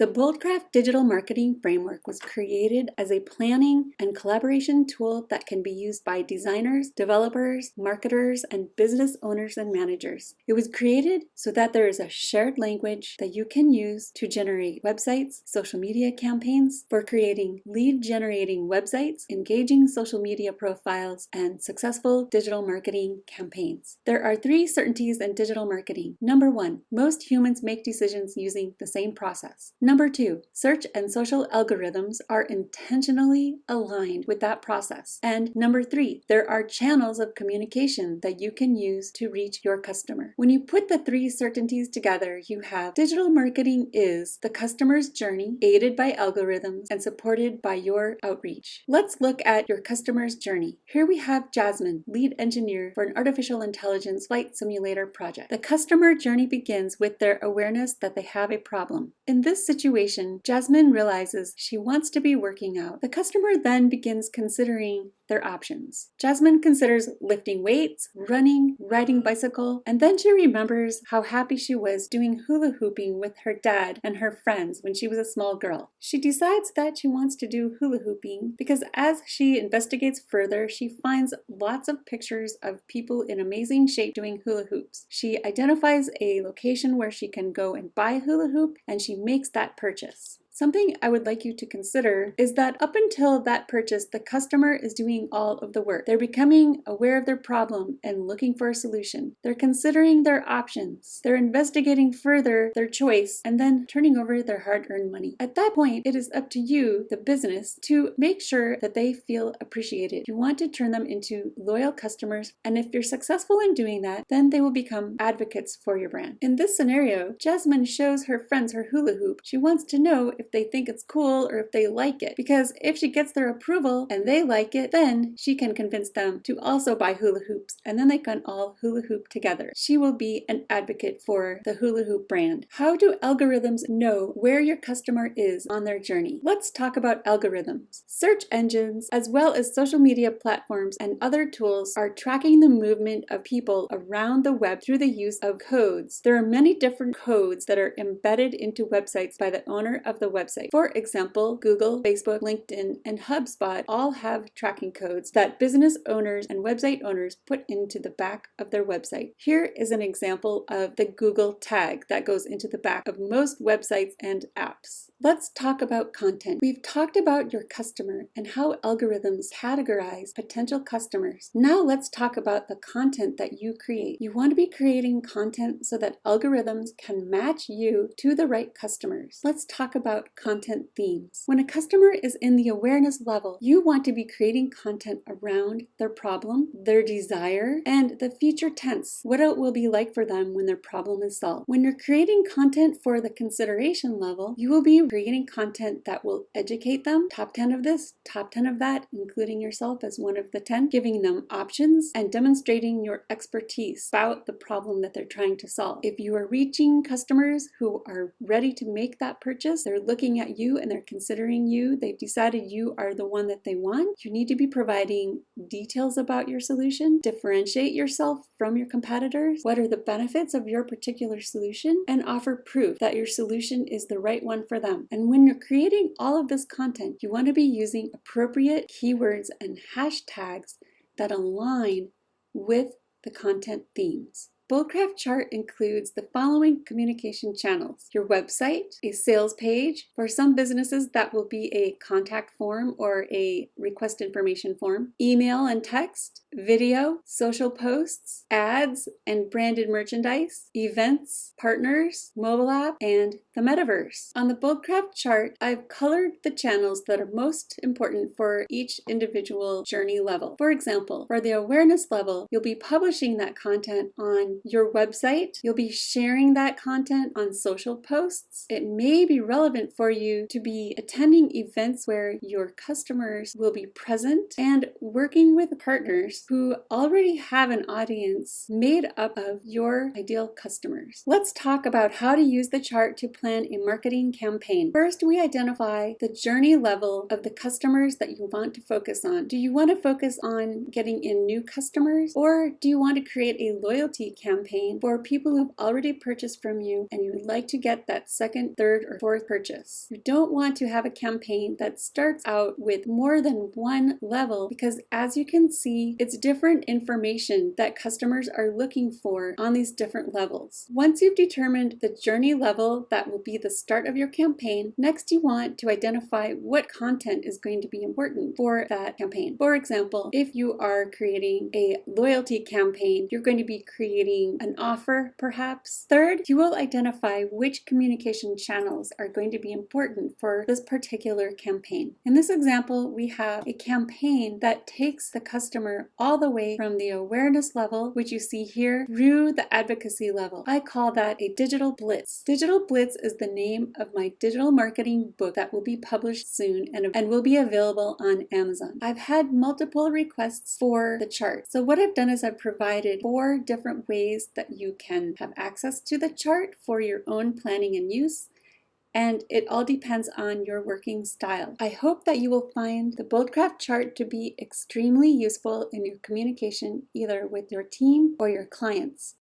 The BOLDCRAFT Digital Marketing Framework was created as a planning and collaboration tool that can be used by designers, developers, marketers, and business owners and managers. It was created so that there is a shared language that you can use to generate websites, social media campaigns, for creating lead-generating websites, engaging social media profiles, and successful digital marketing campaigns. There are 3 certainties in digital marketing. Number 1, most humans make decisions using the same process. Number 2, search and social algorithms are intentionally aligned with that process. And number 3, there are channels of communication that you can use to reach your customer. When you put the 3 certainties together, you have digital marketing is the customer's journey, aided by algorithms and supported by your outreach. Let's look at your customer's journey. Here we have Jasmine, lead engineer for an artificial intelligence flight simulator project. The customer journey begins with their awareness that they have a problem. In this situation, Jasmine realizes she wants to be working out. The customer then begins considering their options. Jasmine considers lifting weights, running, riding bicycle, and then she remembers how happy she was doing hula hooping with her dad and her friends when she was a small girl. She decides that she wants to do hula hooping because as she investigates further, she finds lots of pictures of people in amazing shape doing hula hoops. She identifies a location where she can go and buy a hula hoop, and she makes that purchase. Something I would like you to consider is that up until that purchase, the customer is doing all of the work. They're becoming aware of their problem and looking for a solution. They're considering their options. They're investigating further their choice and then turning over their hard-earned money. At that point, it is up to you, the business, to make sure that they feel appreciated. You want to turn them into loyal customers, and if you're successful in doing that, then they will become advocates for your brand. In this scenario, Jasmine shows her friends her hula hoop. She wants to know if they think it's cool or if they like it, because if she gets their approval and they like it, then she can convince them to also buy hula hoops, and then they can all hula hoop together. She will be an advocate for the hula hoop brand. How do algorithms know where your customer is on their journey? Let's talk about algorithms. Search engines, as well as social media platforms and other tools, are tracking the movement of people around the web through the use of codes. There are many different codes that are embedded into websites by the owner of the website. For example, Google, Facebook, LinkedIn, and HubSpot all have tracking codes that business owners and website owners put into the back of their website. Here is an example of the Google tag that goes into the back of most websites and apps. Let's talk about content. We've talked about your customer and how algorithms categorize potential customers. Now let's talk about the content that you create. You want to be creating content so that algorithms can match you to the right customers. Let's talk about content themes. When a customer is in the awareness level, you want to be creating content around their problem, their desire, and the future tense, what it will be like for them when their problem is solved. When you're creating content for the consideration level, you will be creating content that will educate them, top 10 of this, top 10 of that, including yourself as one of the 10, giving them options and demonstrating your expertise about the problem that they're trying to solve. If you are reaching customers who are ready to make that purchase, they're looking at you and they're considering you, they've decided you are the one that they want, you need to be providing details about your solution, differentiate yourself from your competitors, what are the benefits of your particular solution, and offer proof that your solution is the right one for them. And when you're creating all of this content, you want to be using appropriate keywords and hashtags that align with the content themes. BOLDCRAFT chart includes the following communication channels: your website, a sales page. For some businesses, that will be a contact form or a request information form, email and text, video, social posts, ads and branded merchandise, events, partners, mobile app, and the metaverse. On the BOLDCRAFT chart, I've colored the channels that are most important for each individual journey level. For example, for the awareness level, you'll be publishing that content on your website. You'll be sharing that content on social posts. It may be relevant for you to be attending events where your customers will be present and working with partners who already have an audience made up of your ideal customers. Let's talk about how to use the chart to plan a marketing campaign. First, we identify the journey level of the customers that you want to focus on. Do you want to focus on getting in new customers, or do you want to create a loyalty campaign for people who've already purchased from you and you would like to get that second, third, or fourth purchase. You don't want to have a campaign that starts out with more than one level because, as you can see, it's different information that customers are looking for on these different levels. Once you've determined the journey level that will be the start of your campaign, next you want to identify what content is going to be important for that campaign. For example, if you are creating a loyalty campaign, you're going to be creating an offer perhaps. Third, you will identify which communication channels are going to be important for this particular campaign. In this example, we have a campaign that takes the customer all the way from the awareness level, which you see here, through the advocacy level. I call that a digital blitz. Digital Blitz is the name of my digital marketing book that will be published soon and will be available on Amazon. I've had multiple requests for the chart. So what I've done is I've provided 4 different ways that you can have access to the chart for your own planning and use. And it all depends on your working style. I hope that you will find the BOLDCRAFT chart to be extremely useful in your communication, either with your team or your clients.